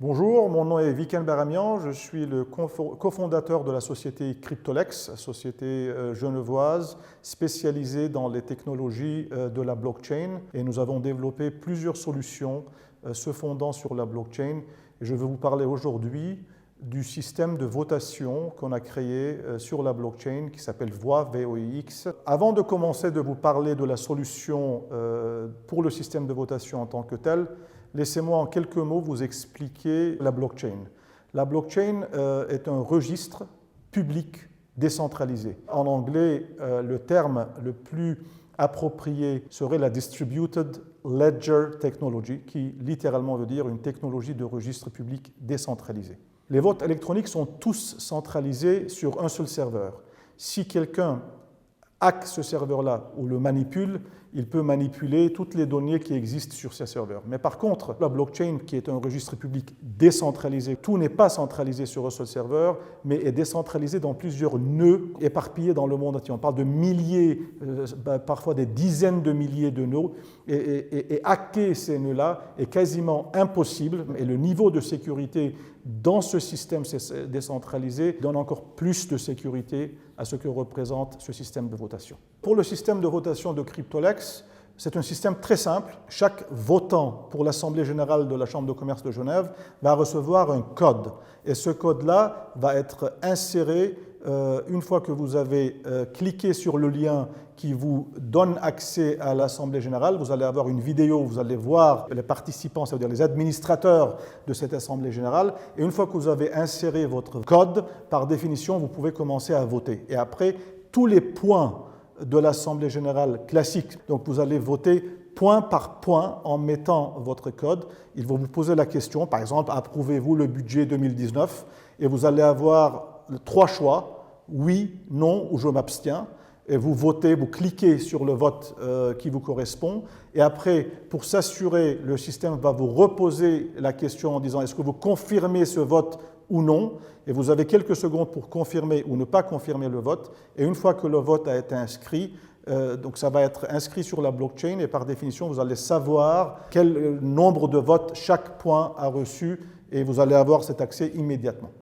Bonjour, mon nom est Viken Baramian, je suis le cofondateur de la société Cryptolex, société genevoise spécialisée dans les technologies de la blockchain. Et nous avons développé plusieurs solutions se fondant sur la blockchain. Et je vais vous parler aujourd'hui du système de votation qu'on a créé sur la blockchain qui s'appelle VOIX, V-O-I-X. Avant de commencer de vous parler de la solution pour le système de votation en tant que tel, laissez-moi en quelques mots vous expliquer la blockchain. La blockchain est un registre public décentralisé. En anglais, le terme le plus approprié serait la Distributed Ledger Technology, qui littéralement veut dire une technologie de registre public décentralisé. Les votes électroniques sont tous centralisés sur un seul serveur. Si quelqu'un hack ce serveur-là ou le manipule, il peut manipuler toutes les données qui existent sur ces serveurs. Mais par contre, la blockchain, qui est un registre public décentralisé, tout n'est pas centralisé sur un seul serveur, mais est décentralisé dans plusieurs nœuds éparpillés dans le monde entier. On parle de milliers, parfois des dizaines de milliers de nœuds, et hacker ces nœuds-là est quasiment impossible. Et le niveau de sécurité dans ce système décentralisé donne encore plus de sécurité à ce que représente ce système de votation. Pour le système de votation de Cryptolex, c'est un système très simple. Chaque votant pour l'Assemblée générale de la Chambre de commerce de Genève va recevoir un code. Et ce code-là va être inséré une fois que vous avez cliqué sur le lien qui vous donne accès à l'Assemblée générale. Vous allez avoir une vidéo où vous allez voir les participants, c'est-à-dire les administrateurs de cette Assemblée générale. Et une fois que vous avez inséré votre code, par définition, vous pouvez commencer à voter. Et après, tous les points de l'Assemblée générale classique, donc vous allez voter point par point en mettant votre code. Ils vont vous poser la question, par exemple, approuvez-vous le budget 2019? Et vous allez avoir 3 choix, oui, non ou je m'abstiens. Et vous votez, vous cliquez sur le vote qui vous correspond. Et après, pour s'assurer, le système va vous reposer la question en disant est-ce que vous confirmez ce vote ou non? Et vous avez quelques secondes pour confirmer ou ne pas confirmer le vote. Et une fois que le vote a été inscrit, donc ça va être inscrit sur la blockchain et par définition, vous allez savoir quel nombre de votes chaque point a reçu et vous allez avoir cet accès immédiatement.